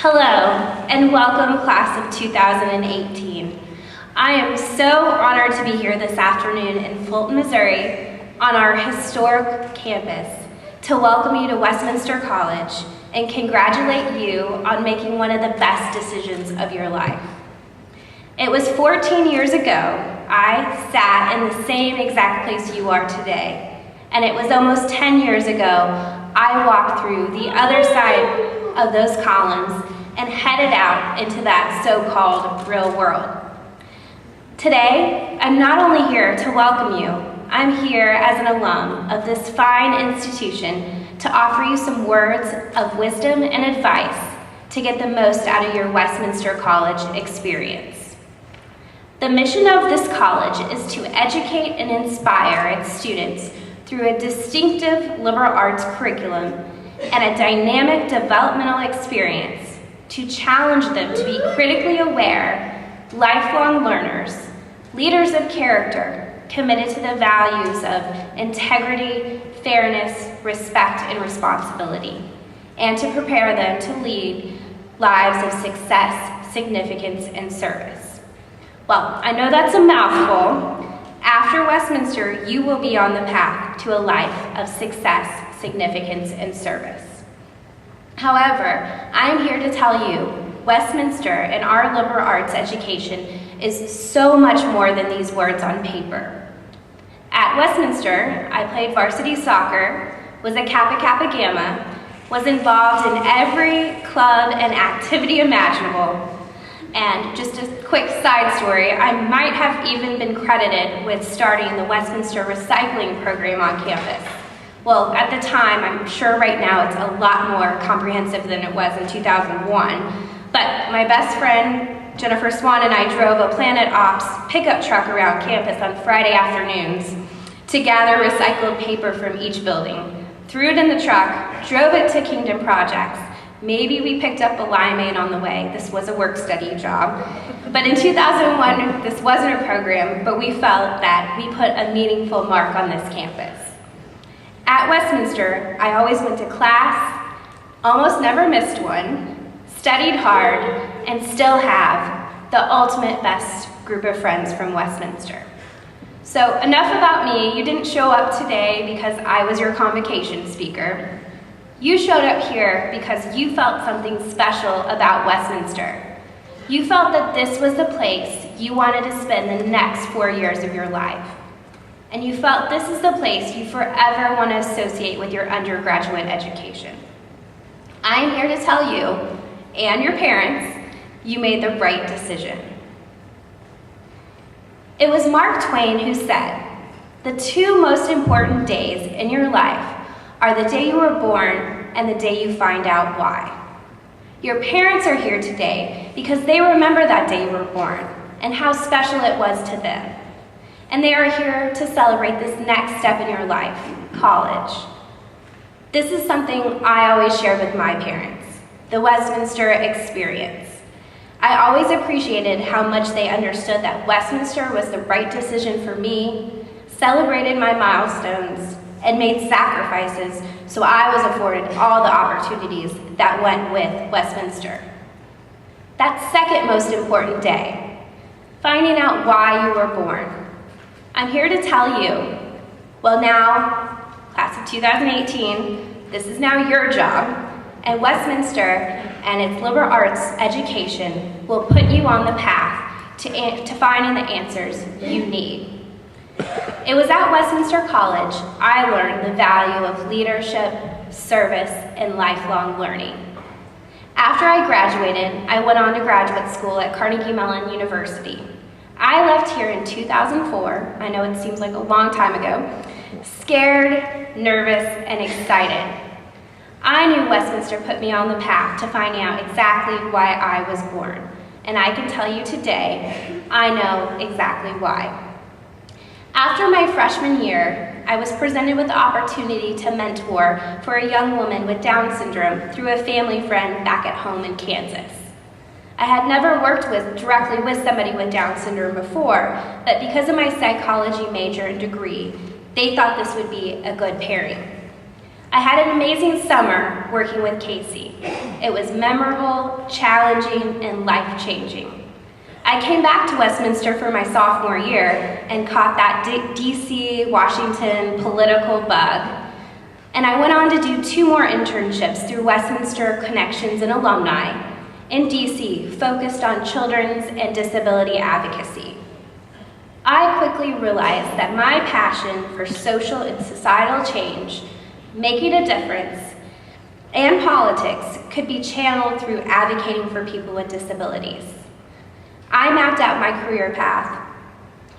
Hello, and welcome, class of 2018. I am so honored to be here this afternoon in Fulton, Missouri, on our historic campus, to welcome you to Westminster College and congratulate you on making one of the best decisions of your life. It was 14 years ago I sat in the same exact place you are today, and it was almost 10 years ago I walked through the other side of those columns and headed out into that so-called real world. Today, I'm not only here to welcome you, I'm here as an alum of this fine institution to offer you some words of wisdom and advice to get the most out of your Westminster College experience. The mission of this college is to educate and inspire its students through a distinctive liberal arts curriculum and a dynamic developmental experience to challenge them to be critically aware, lifelong learners, leaders of character, committed to the values of integrity, fairness, respect, and responsibility, and to prepare them to lead lives of success, significance, and service. Well, I know that's a mouthful. After Westminster, you will be on the path to a life of success, significance, and service. However, I'm here to tell you, Westminster and our liberal arts education is so much more than these words on paper. At Westminster, I played varsity soccer, was a Kappa Kappa Gamma, was involved in every club and activity imaginable. And just a quick side story, I might have even been credited with starting the Westminster recycling program on campus. Well, at the time, I'm sure right now it's a lot more comprehensive than it was in 2001, but my best friend, Jennifer Swan, and I drove a Planet Ops pickup truck around campus on Friday afternoons to gather recycled paper from each building, threw it in the truck, drove it to Kingdom Projects. Maybe we picked up a limeade on the way. This was a work-study job. But in 2001, this wasn't a program, but we felt that we put a meaningful mark on this campus. At Westminster, I always went to class, almost never missed one, studied hard, and still have the ultimate best group of friends from Westminster. So enough about me. You didn't show up today because I was your convocation speaker. You showed up here because you felt something special about Westminster. You felt that this was the place you wanted to spend the next 4 years of your life. And you felt this is the place you forever want to associate with your undergraduate education. I am here to tell you, and your parents, you made the right decision. It was Mark Twain who said, "The two most important days in your life are the day you were born and the day you find out why." Your parents are here today because they remember that day you were born and how special it was to them. And they are here to celebrate this next step in your life, college. This is something I always share with my parents, the Westminster experience. I always appreciated how much they understood that Westminster was the right decision for me, celebrated my milestones, and made sacrifices so I was afforded all the opportunities that went with Westminster. That second most important day, finding out why you were born. I'm here to tell you, well now, class of 2018, this is now your job, and Westminster and its liberal arts education will put you on the path to finding the answers you need. It was at Westminster College I learned the value of leadership, service, and lifelong learning. After I graduated, I went on to graduate school at Carnegie Mellon University. I left here in 2004, I know it seems like a long time ago, scared, nervous, and excited. I knew Westminster put me on the path to finding out exactly why I was born, and I can tell you today, I know exactly why. After my freshman year, I was presented with the opportunity to mentor for a young woman with Down syndrome through a family friend back at home in Kansas. I had never worked directly with somebody with Down syndrome before, but because of my psychology major and degree, they thought this would be a good pairing. I had an amazing summer working with Casey. It was memorable, challenging, and life-changing. I came back to Westminster for my sophomore year and caught that DC, Washington political bug. And I went on to do 2 more internships through Westminster Connections and Alumni in DC, focused on children's and disability advocacy. I quickly realized that my passion for social and societal change, making a difference, and politics could be channeled through advocating for people with disabilities. I mapped out my career path,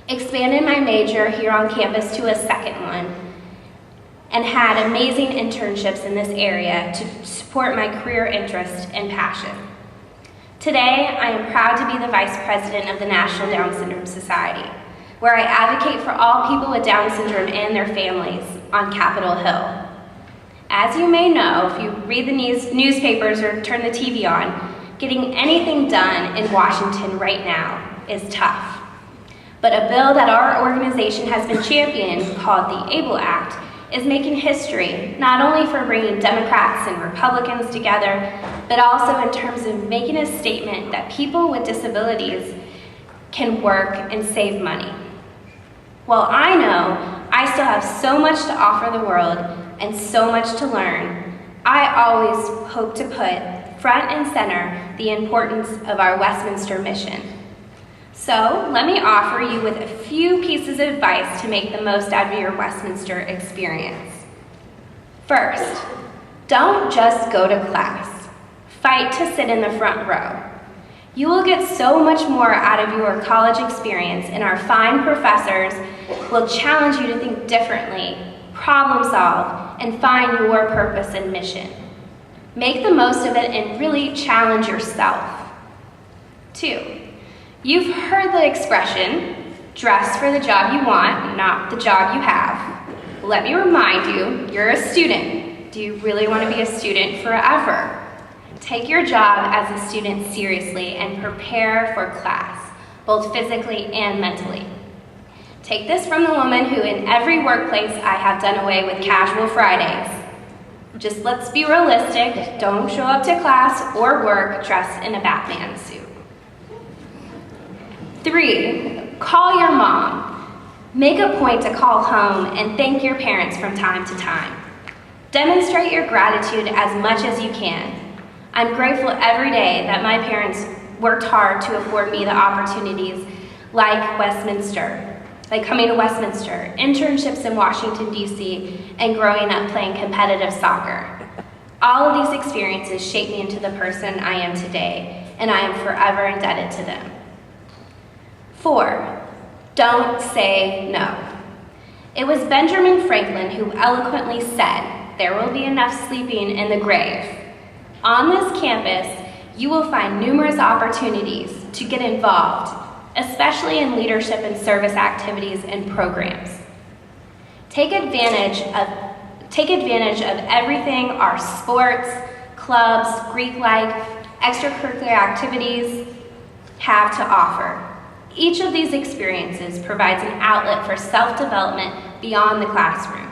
expanded my major here on campus to a second one, and had amazing internships in this area to support my career interest and passion. Today, I am proud to be the Vice President of the National Down Syndrome Society, where I advocate for all people with Down syndrome and their families on Capitol Hill. As you may know, if you read the newspapers or turn the TV on, getting anything done in Washington right now is tough. But a bill that our organization has been championing, called the ABLE Act, is making history, not only for bringing Democrats and Republicans together, but also in terms of making a statement that people with disabilities can work and save money. While I know I still have so much to offer the world and so much to learn, I always hope to put front and center the importance of our Westminster mission. So let me offer you with a few pieces of advice to make the most out of your Westminster experience. First, don't just go to class. Fight to sit in the front row. You will get so much more out of your college experience, and our fine professors will challenge you to think differently, problem solve, and find your purpose and mission. Make the most of it and really challenge yourself. 2, you've heard the expression, dress for the job you want, not the job you have. Let me remind you, you're a student. Do you really want to be a student forever? Take your job as a student seriously and prepare for class, both physically and mentally. Take this from the woman who in every workplace I have done away with casual Fridays. Just let's be realistic, don't show up to class or work dressed in a Batman suit. 3, call your mom. Make a point to call home and thank your parents from time to time. Demonstrate your gratitude as much as you can. I'm grateful every day that my parents worked hard to afford me the opportunities like Westminster, like coming to Westminster, internships in Washington, D.C., and growing up playing competitive soccer. All of these experiences shaped me into the person I am today, and I am forever indebted to them. 4, don't say no. It was Benjamin Franklin who eloquently said, "There will be enough sleeping in the grave." On this campus, you will find numerous opportunities to get involved, especially in leadership and service activities and programs. Take advantage of everything our sports, clubs, Greek life, extracurricular activities have to offer. Each of these experiences provides an outlet for self-development beyond the classroom.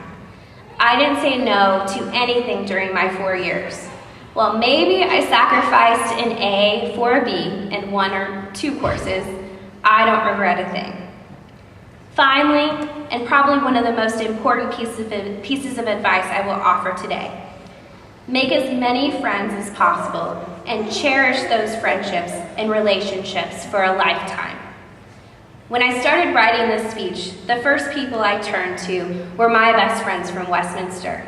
I didn't say no to anything during my 4 years. While maybe I sacrificed an A for a B in 1 or 2 courses, I don't regret a thing. Finally, and probably one of the most important pieces of advice I will offer today, make as many friends as possible and cherish those friendships and relationships for a lifetime. When I started writing this speech, the first people I turned to were my best friends from Westminster.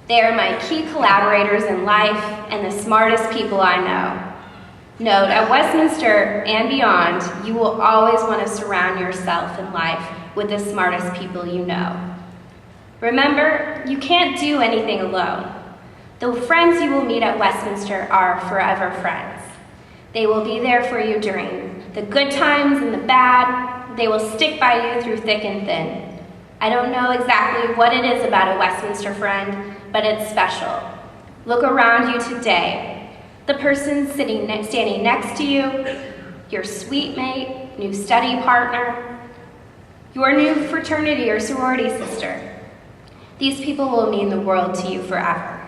They are my key collaborators in life and the smartest people I know. Note, at Westminster and beyond, you will always want to surround yourself in life with the smartest people you know. Remember, you can't do anything alone. The friends you will meet at Westminster are forever friends. They will be there for you during the good times and the bad. They will stick by you through thick and thin. I don't know exactly what it is about a Westminster friend, but it's special. Look around you today. The person standing next to you, your suite mate, new study partner, your new fraternity or sorority sister. These people will mean the world to you forever.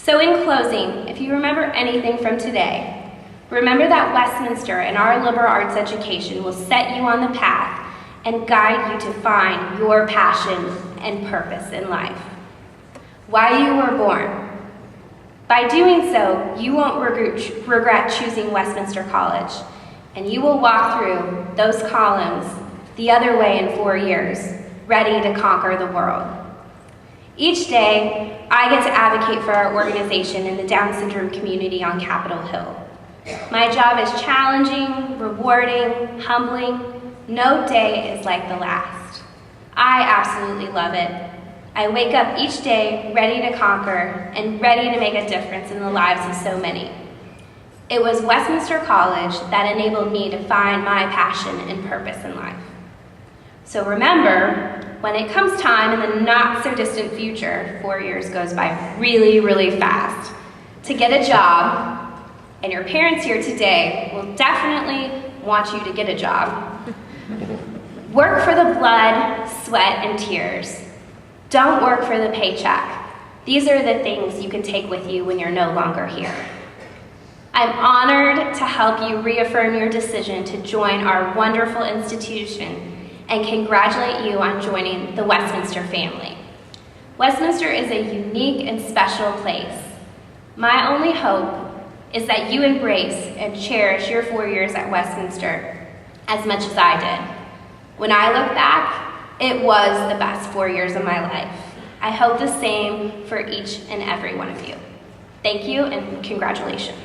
So in closing, if you remember anything from today, remember that Westminster and our liberal arts education will set you on the path and guide you to find your passion and purpose in life. Why you were born. By doing so, you won't regret choosing Westminster College, and you will walk through those columns the other way in 4 years, ready to conquer the world. Each day, I get to advocate for our organization in the Down syndrome community on Capitol Hill. My job is challenging, rewarding, humbling. No day is like the last. I absolutely love it. I wake up each day ready to conquer and ready to make a difference in the lives of so many. It was Westminster College that enabled me to find my passion and purpose in life. So remember, when it comes time in the not so distant future, 4 years goes by really, really fast, to get a job, and your parents here today will definitely want you to get a job. Work for the blood, sweat, and tears. Don't work for the paycheck. These are the things you can take with you when you're no longer here. I'm honored to help you reaffirm your decision to join our wonderful institution and congratulate you on joining the Westminster family. Westminster is a unique and special place. My only hope is that you embrace and cherish your 4 years at Westminster as much as I did. When I look back, it was the best 4 years of my life. I hope the same for each and every one of you. Thank you and congratulations.